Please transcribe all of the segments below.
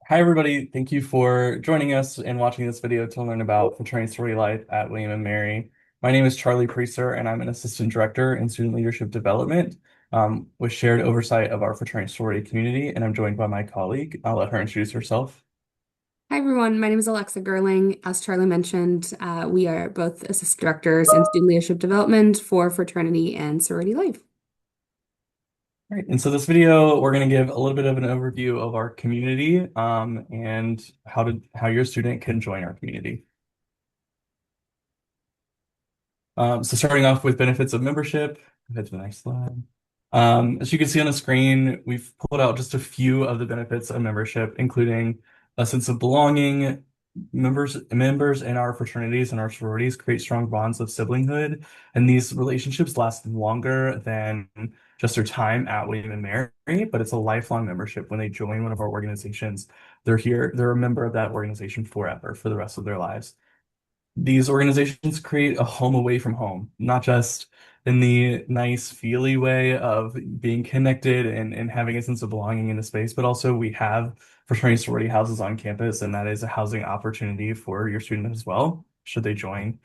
Hi, everybody. Thank you for joining us and watching this video to learn about fraternity and sorority life at William and Mary. My name is Charlie Priester, and I'm an assistant director in student leadership development with shared oversight of our fraternity and sorority community. And I'm joined by my colleague. I'll let her introduce herself. Hi everyone, my name is Alexa Gerling. As Charlie mentioned, we are both assistant directors in student leadership development for fraternity and sorority life. All right. And so this video, we're going to give a little bit of an overview of our community and how your student can join our community. So starting off with benefits of membership, go ahead to the next slide. As you can see on the screen, we've pulled out just a few of the benefits of membership, including a sense of belonging. Members in our fraternities and our sororities create strong bonds of siblinghood, and these relationships last longer than just their time at William and Mary, but it's a lifelong membership. When they join one of our organizations, they're a member of that organization forever, for the rest of their lives. These organizations create a home away from home, not just in the nice feely way of being connected and having a sense of belonging in the space, but also we have fraternity sorority houses on campus, and that is a housing opportunity for your student as well, should they join.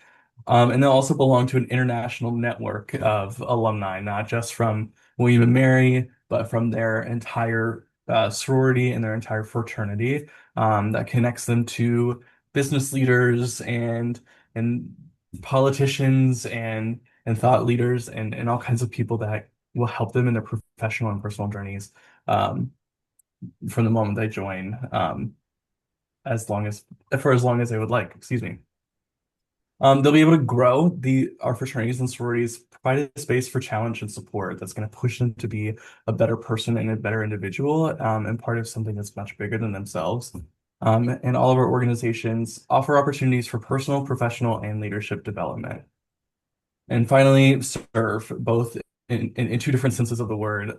And they'll also belong to an international network of alumni, not just from William and Mary, but from their entire sorority and their entire fraternity that connects them to business leaders and politicians and thought leaders and all kinds of people that will help them in their professional and personal journeys um, from the moment they join, as long as for as long as they would like. Excuse me. They'll be able to grow our fraternities and sororities, provide a space for challenge and support that's going to push them to be a better person and a better individual, and part of something that's much bigger than themselves. And all of our organizations offer opportunities for personal, professional, and leadership development. And finally, serve both in two different senses of the word,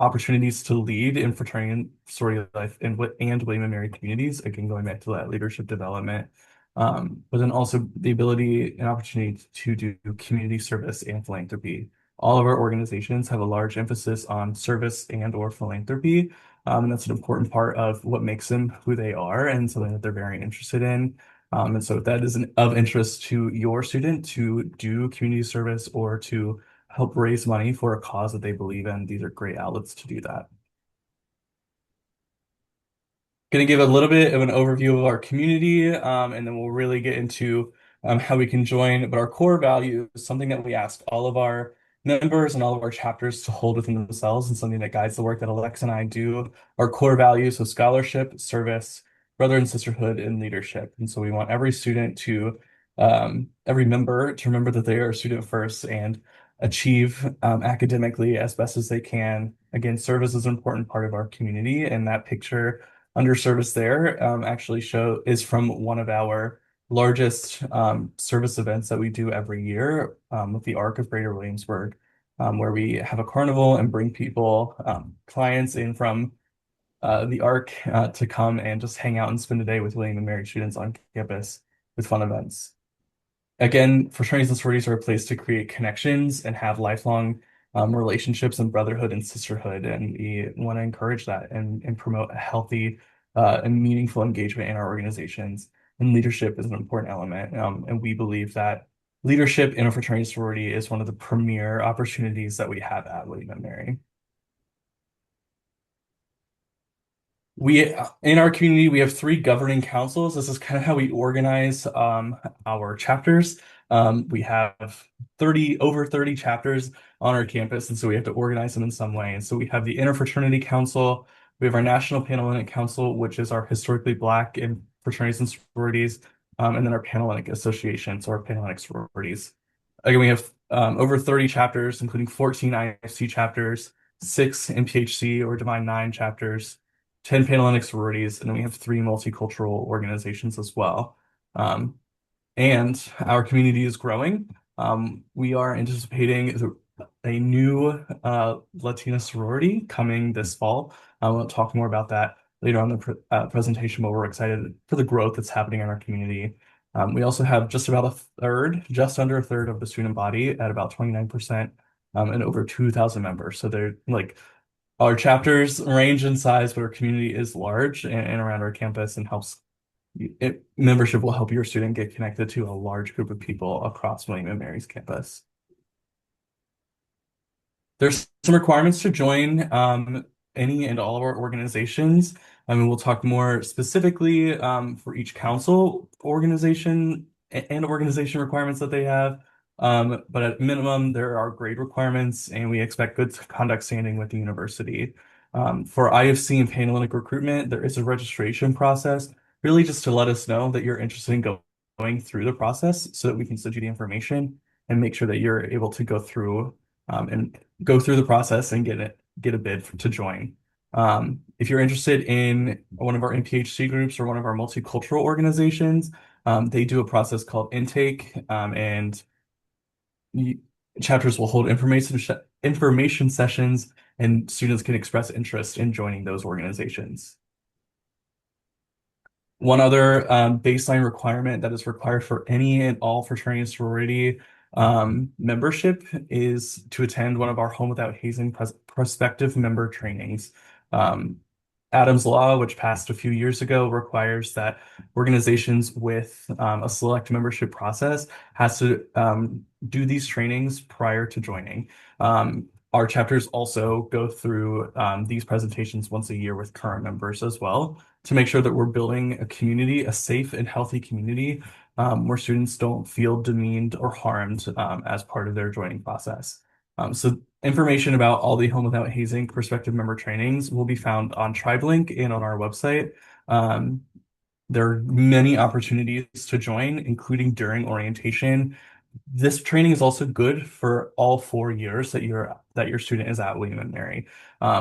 opportunities to lead in fraternity and sorority life and William and Mary communities, again, going back to that leadership development, but then also the ability and opportunity to do community service and philanthropy. All of our organizations have a large emphasis on service and or philanthropy, and that's an important part of what makes them who they are and something that they're very interested in. And so if that is of interest to your student to do community service or to help raise money for a cause that they believe in, these are great outlets to do that. Going to give a little bit of an overview of our community, and then we'll really get into how we can join. But our core value is something that we ask all of our members and all of our chapters to hold within themselves, and something that guides the work that Alexa and I do. Our core values of scholarship, service, brother and sisterhood, and leadership. And so we want every student to, every member to remember that they are a student first and achieve academically as best as they can. Again, service is an important part of our community, and that picture under service there actually is from one of our largest service events that we do every year with the Arc of Greater Williamsburg, where we have a carnival and bring people, clients in from the Arc to come and just hang out and spend a day with William and Mary students on campus with fun events. Again, fraternities and sororities are a place to create connections and have lifelong relationships and brotherhood and sisterhood. And we want to encourage that and promote a healthy and meaningful engagement in our organizations. And leadership is an important element. And we believe that leadership in a fraternity sorority is one of the premier opportunities that we have at William and Mary. In our community, we have three governing councils. This is kind of how we organize our chapters. We have over 30 chapters on our campus, and so we have to organize them in some way. And so we have the Interfraternity Council, we have our National Panhellenic Council, which is our historically Black in fraternities and sororities, and then our Panhellenic Association, so our Panhellenic sororities. Again, we have over 30 chapters, including 14 IFC chapters, 6 MPHC or Divine Nine chapters, 10 Panhellenic sororities, and then we have 3 multicultural organizations as well. Um, and our community is growing. We are anticipating a new Latina sorority coming this fall. We'll talk more about that later on in the presentation, but we're excited for the growth that's happening in our community. We also have just under a third of the student body at about 29%, and over 2,000 members. So they're like Our chapters range in size, but our community is large and around our campus and membership will help your student get connected to a large group of people across William and Mary's campus. There's some requirements to join any and all of our organizations. I mean, we'll talk more specifically for each council organization and organization requirements that they have. But at minimum, there are grade requirements, and we expect good conduct standing with the university. For IFC and Panhellenic recruitment, there is a registration process, really just to let us know that you're interested in going through the process so that we can send you the information and make sure that you're able to go through the process and get a bid to join. If you're interested in one of our MPHC groups or one of our multicultural organizations, they do a process called intake, and y- chapters will hold information sessions, and students can express interest in joining those organizations. One other baseline requirement that is required for any and all fraternity and sorority membership is to attend one of our Home Without Hazing prospective member trainings. Um, Adam's Law, which passed a few years ago, requires that organizations with a select membership process has to do these trainings prior to joining. Our chapters also go through these presentations once a year with current members as well to make sure that we're building a community, a safe and healthy community where students don't feel demeaned or harmed as part of their joining process. So information about all the Home Without Hazing prospective member trainings will be found on TribeLink and on our website. Um, there are many opportunities to join, including during orientation. This training is also good for all 4 years that your student is at William and Mary.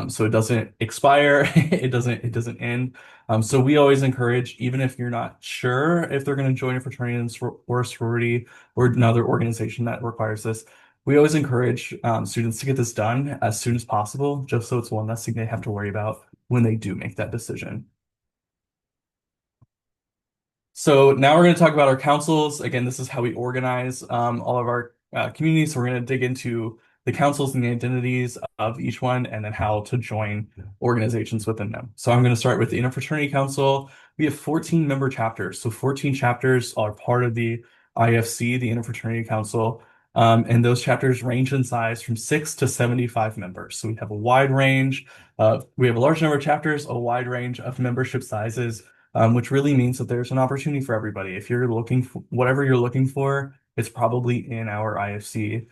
So it doesn't expire, it doesn't end. So we always encourage, even if you're not sure if they're going to join a fraternity or a sorority or another organization that requires this, we always encourage students to get this done as soon as possible, just so it's one less thing they have to worry about when they do make that decision. So now we're going to talk about our councils. Again, this is how we organize all of our communities. So we're going to dig into the councils and the identities of each one, and then how to join organizations within them. So I'm going to start with the Interfraternity Council. We have 14 member chapters. So 14 chapters are part of the IFC, the Interfraternity Council. And those chapters range in size from 6 to 75 members. So we have a wide range. We have a large number of chapters, a wide range of membership sizes, which really means that there's an opportunity for everybody. If you're looking for whatever you're looking for, it's probably in our IFC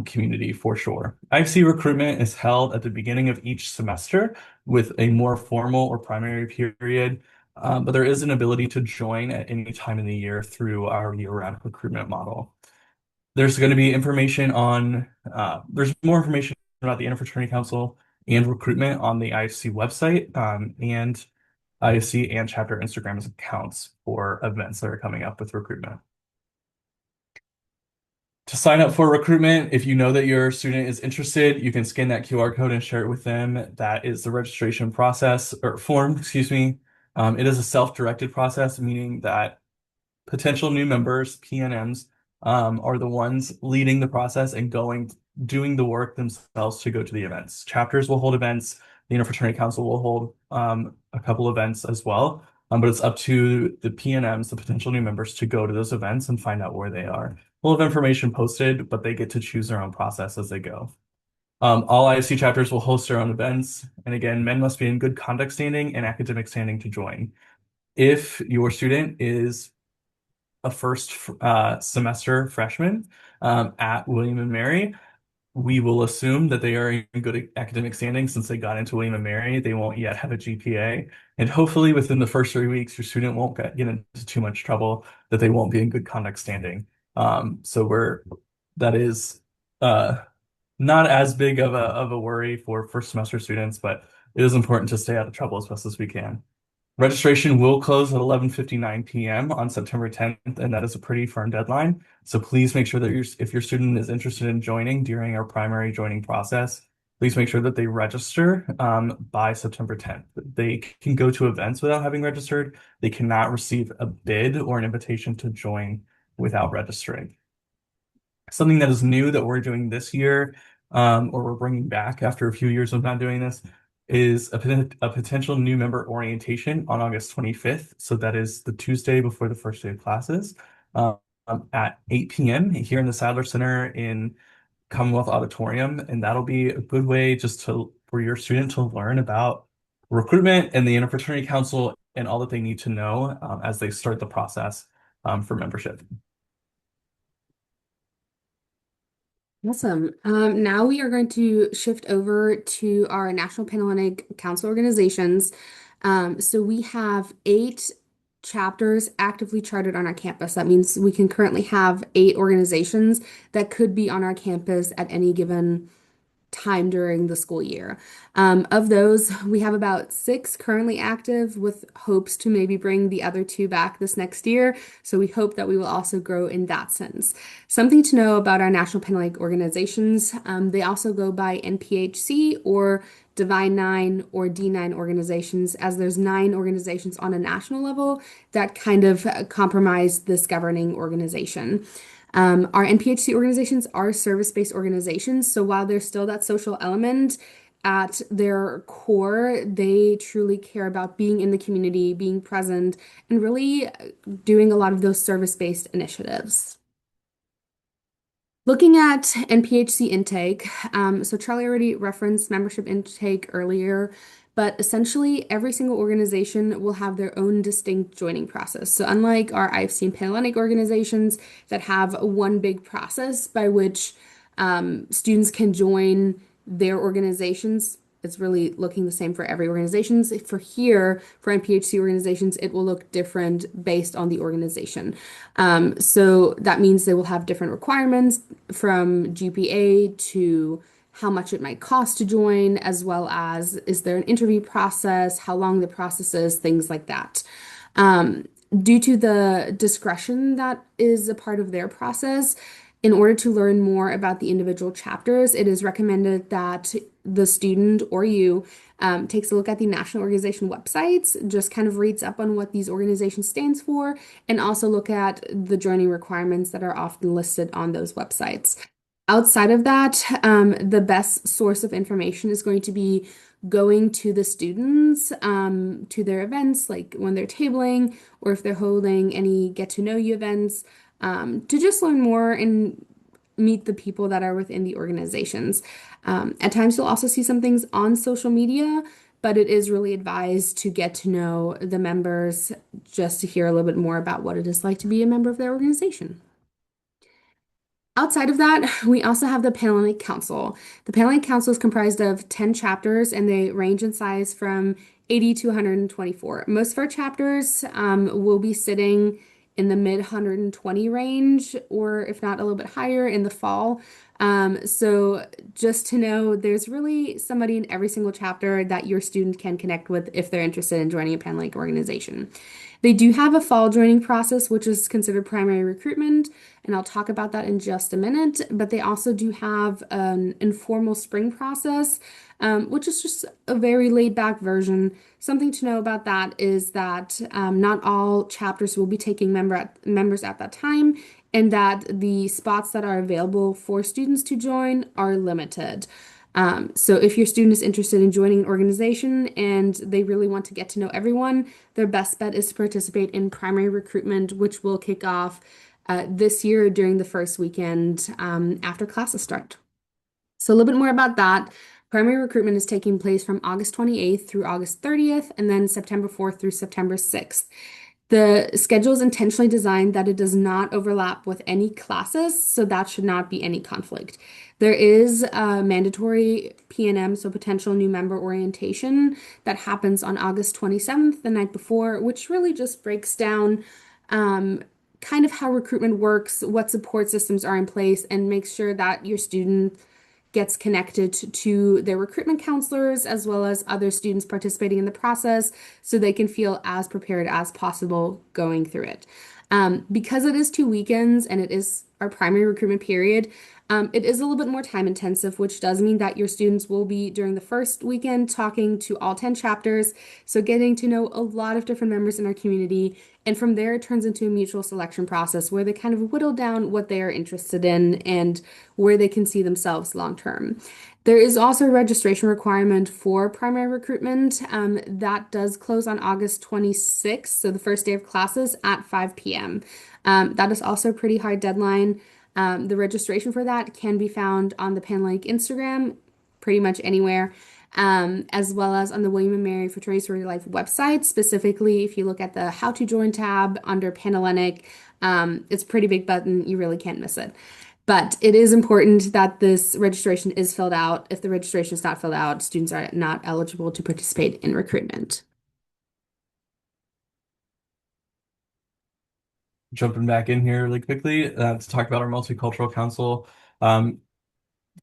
community for sure. IFC recruitment is held at the beginning of each semester with a more formal or primary period, but there is an ability to join at any time in the year through our year-round recruitment model. There's going to be there's more information about the Interfraternity Council and recruitment on the IFC website, and IFC and chapter Instagram accounts for events that are coming up with recruitment. To sign up for recruitment, if you know that your student is interested, you can scan that QR code and share it with them. That is the registration process or form, excuse me. It is a self-directed process, meaning that potential new members, PNMs, are the ones leading the process and doing the work themselves to go to the events. Chapters will hold events. The Interfraternity Council will hold a couple events as well. But it's up to the PNMs, the potential new members, to go to those events and find out where they are. We'll have information posted, but they get to choose their own process as they go. All IFC chapters will host their own events. And again, men must be in good conduct standing and academic standing to join. If your student is a first semester freshman at William and Mary, we will assume that they are in good academic standing since they got into William and Mary. They won't yet have a GPA. And hopefully within the first 3 weeks, your student won't get into too much trouble that they won't be in good conduct standing. That is uh, not as big of a worry for first semester students, but it is important to stay out of trouble as best as we can. Registration will close at 11:59 p.m. on September 10th, and that is a pretty firm deadline. So please make sure that if your student is interested in joining during our primary joining process, please make sure that they register by September 10th. They can go to events without having registered. They cannot receive a bid or an invitation to join without registering. Something that is new that we're doing this year, or we're bringing back after a few years of not doing this, is a potential new member orientation on August 25th. So that is the Tuesday before the first day of classes at 8 p.m. here in the Sadler Center in Commonwealth Auditorium. And that'll be a good way just to for your student to learn about recruitment and the Interfraternity Council and all that they need to know as they start the process for membership. Awesome. Now we are going to shift over to our National Panhellenic Council organizations. So we have 8 chapters actively chartered on our campus. That means we can currently have 8 organizations that could be on our campus at any given time during the school year. Of those, we have about 6 currently active with hopes to maybe bring the other 2 back this next year. So we hope that we will also grow in that sense. Something to know about our National Panhellenic organizations, they also go by NPHC or Divine Nine or D9 organizations, as there's 9 organizations on a national level that kind of comprise this governing organization. Our NPHC organizations are service-based organizations, so while there's still that social element, at their core, they truly care about being in the community, being present, and really doing a lot of those service-based initiatives. Looking at NPHC intake, so Charlie already referenced membership intake earlier, but essentially every single organization will have their own distinct joining process. So unlike our IFC and Panhellenic organizations that have one big process by which students can join their organizations, it's really looking the same for every organization. For here, for NPHC organizations, it will look different based on the organization. So that means they will have different requirements from GPA to how much it might cost to join, as well as is there an interview process, how long the process is, things like that. Due to the discretion that is a part of their process, in order to learn more about the individual chapters, it is recommended that the student or you takes a look at the national organization websites, just kind of reads up on what these organizations stands for, and also look at the joining requirements that are often listed on those websites. Outside of that, the best source of information is going to be going to the students to their events, like when they're tabling or if they're holding any get to know you events, to just learn more and meet the people that are within the organizations. At times, you'll also see some things on social media, but it is really advised to get to know the members just to hear a little bit more about what it is like to be a member of their organization. Outside of that, we also have the Panhellenic Council. The Panhellenic Council is comprised of 10 chapters and they range in size from 80 to 124. Most of our chapters will be sitting in the mid 120 range, or if not a little bit higher in the fall. So just to know, there's really somebody in every single chapter that your student can connect with if they're interested in joining a Panhellenic organization. They do have a fall joining process, which is considered primary recruitment, and I'll talk about that in just a minute. But they also do have an informal spring process, which is just a very laid back version. Something to know about that is that not all chapters will be taking members at that time, and that the spots that are available for students to join are limited. So if your student is interested in joining an organization and they really want to get to know everyone, their best bet is to participate in primary recruitment, which will kick off this year during the first weekend after classes start. So a little bit more about that. Primary recruitment is taking place from August 28th through August 30th, and then September 4th through September 6th. The schedule is intentionally designed that it does not overlap with any classes, so that should not be any conflict. There is a mandatory PNM, so potential new member orientation, that happens on August 27th, the night before, which really just breaks down kind of how recruitment works, what support systems are in place, and makes sure that your student gets connected to their recruitment counselors as well as other students participating in the process so they can feel as prepared as possible going through it. Because it is 2 weekends and it is our primary recruitment period, It is a little bit more time intensive, which does mean that your students will be during the first weekend talking to all 10 chapters. So getting to know a lot of different members in our community. And from there, it turns into a mutual selection process where they kind of whittle down what they are interested in and where they can see themselves long term. There is also a registration requirement for primary recruitment. That does close on August 26th, so the first day of classes at 5 p.m. That is also a pretty hard deadline. The registration for that can be found on the Panlake Instagram, pretty much anywhere, as well as on the William and Mary Fraternity Sorority Life website. Specifically, if you look at the How to Join tab under Panhellenic, it's a pretty big button. You really can't miss it. But it is important that this registration is filled out. If the registration is not filled out, students are not eligible to participate in recruitment. Jumping back in here really quickly to talk about our multicultural council. Um,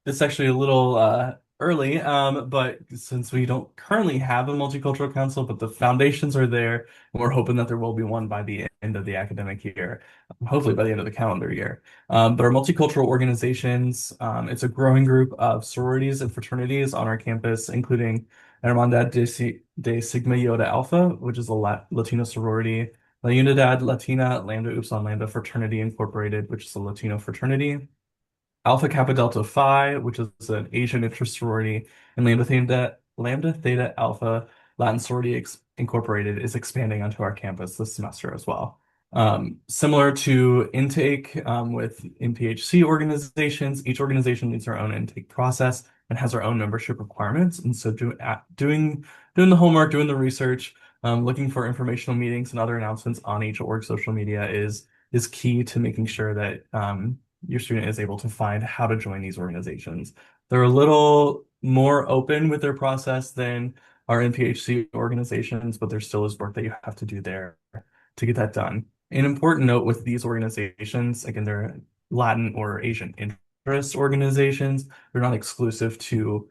It's actually a little early, but since we don't currently have a multicultural council, but the foundations are there, and we're hoping that there will be one by the end of the academic year, hopefully by the end of the calendar year. But our multicultural organizations, it's a growing group of sororities and fraternities on our campus, including Hermandad de Sigma Iota Alpha, which is a Latino sorority, La Unidad Latina Lambda Upsilon Lambda Fraternity Incorporated, which is a Latino fraternity. Alpha Kappa Delta Phi, which is an Asian interest sorority, and Lambda Theta Alpha Latin Sorority Incorporated is expanding onto our campus this semester as well. Similar to intake with MPHC organizations, each organization needs their own intake process and has their own membership requirements. And so doing the homework, doing the research, looking for informational meetings and other announcements on each org social media is key to making sure that your student is able to find how to join these organizations. They're a little more open with their process than our NPHC organizations, but there still is work that you have to do there to get that done. An important note with these organizations, again, they're Latin or Asian interest organizations. They're not exclusive to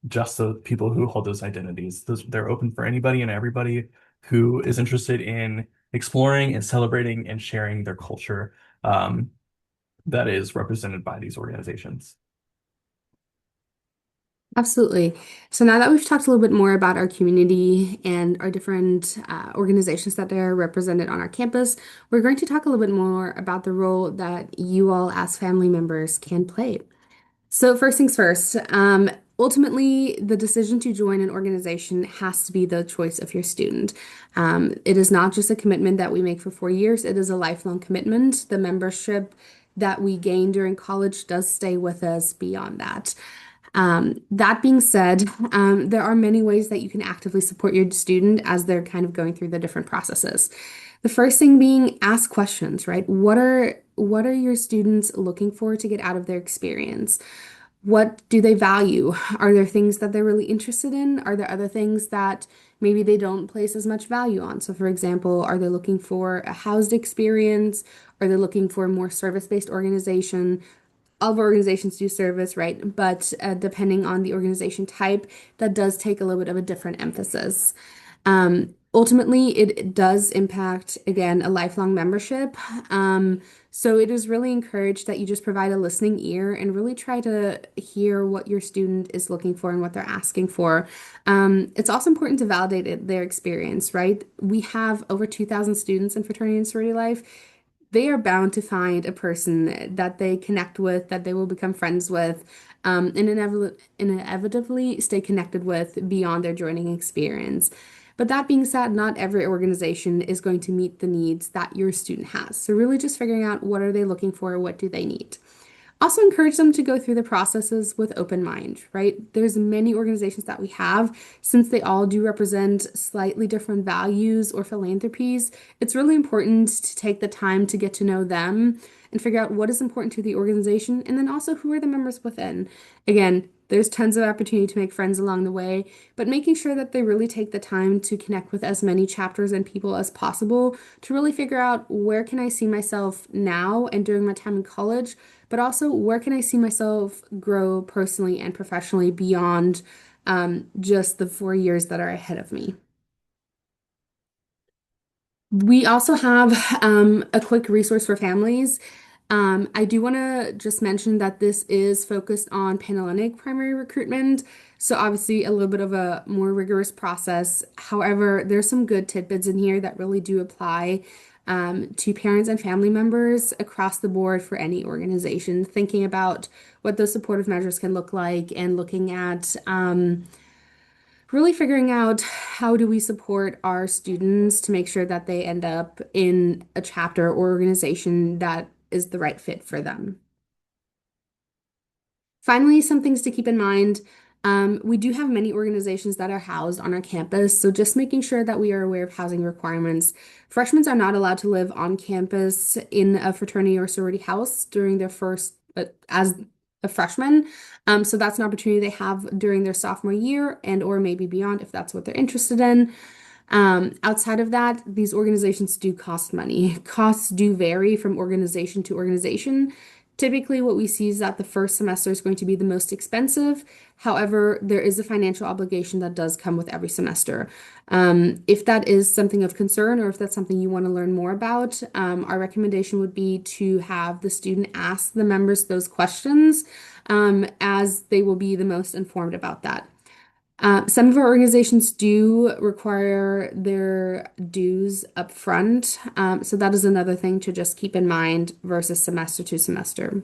just the people who hold those identities. They're open for anybody and everybody who is interested in exploring and celebrating and sharing their culture um, that is represented by these organizations. Absolutely. So now that we've talked a little bit more about our community and our different organizations that are represented on our campus, we're going to talk a little bit more about the role that you all as family members can play. So first things first, ultimately, the decision to join an organization has to be the choice of your student. It is not just a commitment that we make for 4 years, it is a lifelong commitment. The membership that we gain during college does stay with us beyond that. That being said, there are many ways that you can actively support your student as they're kind of going through the different processes. The first thing being ask questions, right? What are your students looking for to get out of their experience? What do they value? Are there things that they're really interested in? Are there other things that maybe they don't place as much value on? So, for example, are they looking for a housed experience? Are they looking for a more service-based organization? All of our organizations do service, right? But depending on the organization type, that does take a little bit of a different emphasis. Ultimately, it does impact, again, a lifelong membership. So it is really encouraged that you just provide a listening ear and really try to hear what your student is looking for and what they're asking for. It's also important to validate their experience, right? We have over 2,000 students in fraternity and sorority life. They are bound to find a person that they connect with, that they will become friends with, and inevitably stay connected with beyond their joining experience. But that being said, not every organization is going to meet the needs that your student has. So really just figuring out what are they looking for, what do they need. Also encourage them to go through the processes with open mind, right? There's many organizations that we have, since they all do represent slightly different values or philanthropies, it's really important to take the time to get to know them and figure out what is important to the organization and then also who are the members within. Again, there's tons of opportunity to make friends along the way, but making sure that they really take the time to connect with as many chapters and people as possible to really figure out where can I see myself now and during my time in college, but also where can I see myself grow personally and professionally beyond just the 4 years that are ahead of me. We also have a quick resource for families. I do want to just mention that this is focused on Panhellenic primary recruitment, so obviously a little bit of a more rigorous process. However, there's some good tidbits in here that really do apply to parents and family members across the board for any organization, thinking about what those supportive measures can look like and looking at really figuring out how do we support our students to make sure that they end up in a chapter or organization that is the right fit for them. Finally, some things to keep in mind. We do have many organizations that are housed on our campus, so just making sure that we are aware of housing requirements. Freshmen are not allowed to live on campus in a fraternity or sorority house during their first, as a freshman. So that's an opportunity they have during their sophomore year and or maybe beyond if that's what they're interested in. Outside of that, these organizations do cost money. Costs do vary from organization to organization. Typically, what we see is that the first semester is going to be the most expensive. However, there is a financial obligation that does come with every semester. If that is something of concern or if that's something you want to learn more about, our recommendation would be to have the student ask the members those questions, as they will be the most informed about that. Some of our organizations do require their dues up front, so that is another thing to just keep in mind versus semester to semester.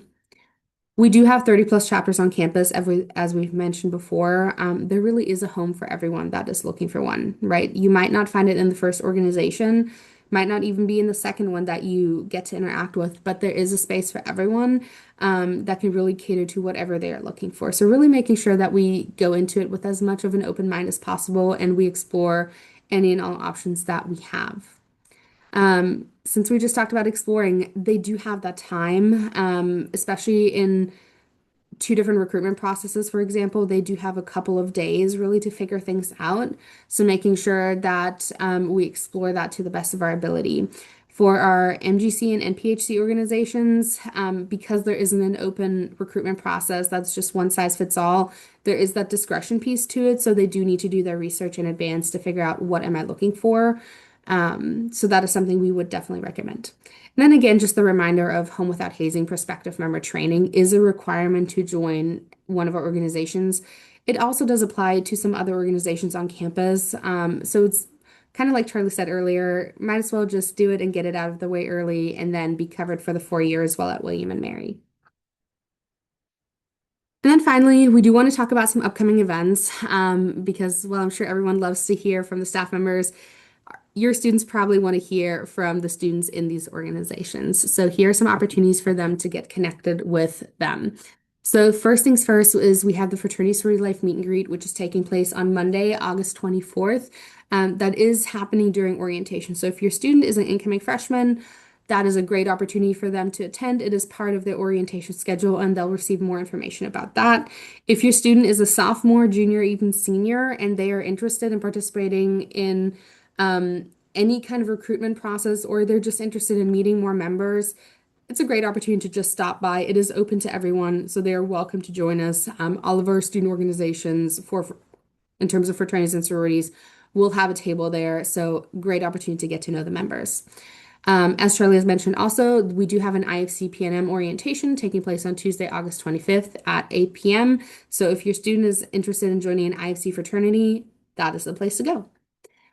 We do have 30 plus chapters on campus, as we've mentioned before. There really is a home for everyone that is looking for one, right? You might not find it in the first organization, might not even be in the second one that you get to interact with, but there is a space for everyone that can really cater to whatever they are looking for. So, really making sure that we go into it with as much of an open mind as possible and we explore any and all options that we have. Since we just talked about exploring, they do have that time, especially in two different recruitment processes, for example, they do have a couple of days really to figure things out. So making sure that we explore that to the best of our ability. For our MGC and NPHC organizations, because there isn't an open recruitment process that's just one size fits all, there is that discretion piece to it. So they do need to do their research in advance to figure out what am I looking for. So that is something we would definitely recommend. And then again, just the reminder of Home Without Hazing prospective member training is a requirement to join one of our organizations. It also does apply to some other organizations on campus. So it's kind of like Charlie said earlier, might as well just do it and get it out of the way early and then be covered for the 4 years while at William and Mary. And then finally, we do want to talk about some upcoming events because, well, I'm sure everyone loves to hear from the staff members. Your students probably want to hear from the students in these organizations. So here are some opportunities for them to get connected with them. So first things first is we have the Fraternity Sorority Life Meet and Greet, which is taking place on Monday, August 24th. That is happening during orientation. So if your student is an incoming freshman, that is a great opportunity for them to attend. It is part of their orientation schedule, and they'll receive more information about that. If your student is a sophomore, junior, even senior, and they are interested in participating in any kind of recruitment process, or they're just interested in meeting more members, it's a great opportunity to just stop by. It is open to everyone, so they are welcome to join us. All of our student organizations in terms of fraternities and sororities will have a table there, so great opportunity to get to know the members. As Charlie has mentioned, also, we do have an IFC PNM orientation taking place on Tuesday, August 25th at 8 p.m. So if your student is interested in joining an IFC fraternity, that is the place to go.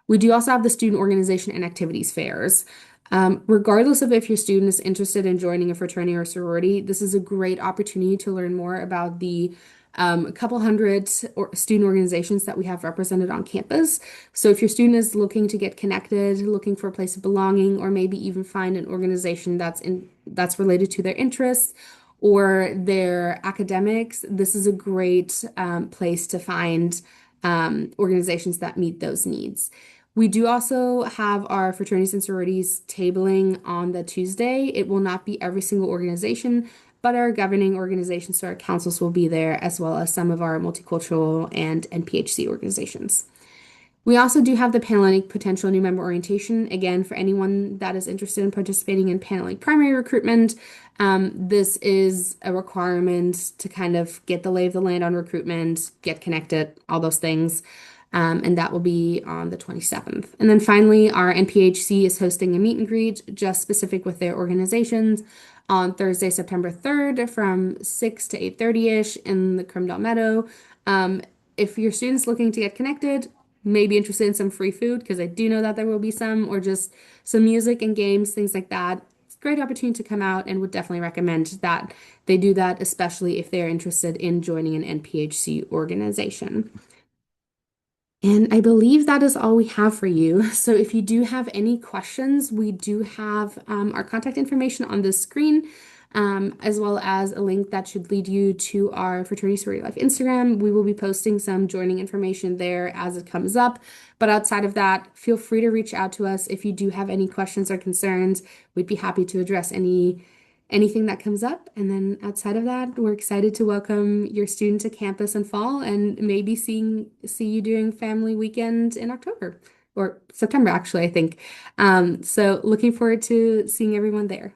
We do also have the student organization and activities fairs. Regardless of if your student is interested in joining a fraternity or sorority, this is a great opportunity to learn more about the couple hundred student organizations that we have represented on campus. So if your student is looking to get connected, looking for a place of belonging, or maybe even find an organization that's related to their interests or their academics, this is a great place to find organizations that meet those needs. We do also have our fraternities and sororities tabling on the Tuesday. It will not be every single organization, but our governing organizations, so our councils will be there, as well as some of our multicultural and NPHC organizations. We also do have the Panhellenic Potential New Member Orientation. Again, for anyone that is interested in participating in Panhellenic primary recruitment, this is a requirement to kind of get the lay of the land on recruitment, get connected, all those things. And that will be on the 27th. And then finally, our NPHC is hosting a meet and greet just specific with their organizations on Thursday, September 3rd from 6 to 8:30-ish in the Crimdale Meadow. Um, if your students looking to get connected, may be interested in some free food, because I do know that there will be some, or just some music and games, things like that. It's a great opportunity to come out and would definitely recommend that they do that, especially if they're interested in joining an NPHC organization. And I believe that is all we have for you. So if you do have any questions, we do have our contact information on the screen, as well as a link that should lead you to our Fraternity Sorority Life Instagram. We will be posting some joining information there as it comes up. But outside of that, feel free to reach out to us if you do have any questions or concerns. We'd be happy to address anything that comes up. And then outside of that, we're excited to welcome your student to campus in fall and maybe see you during family weekend in October or September, actually, I think. So looking forward to seeing everyone there.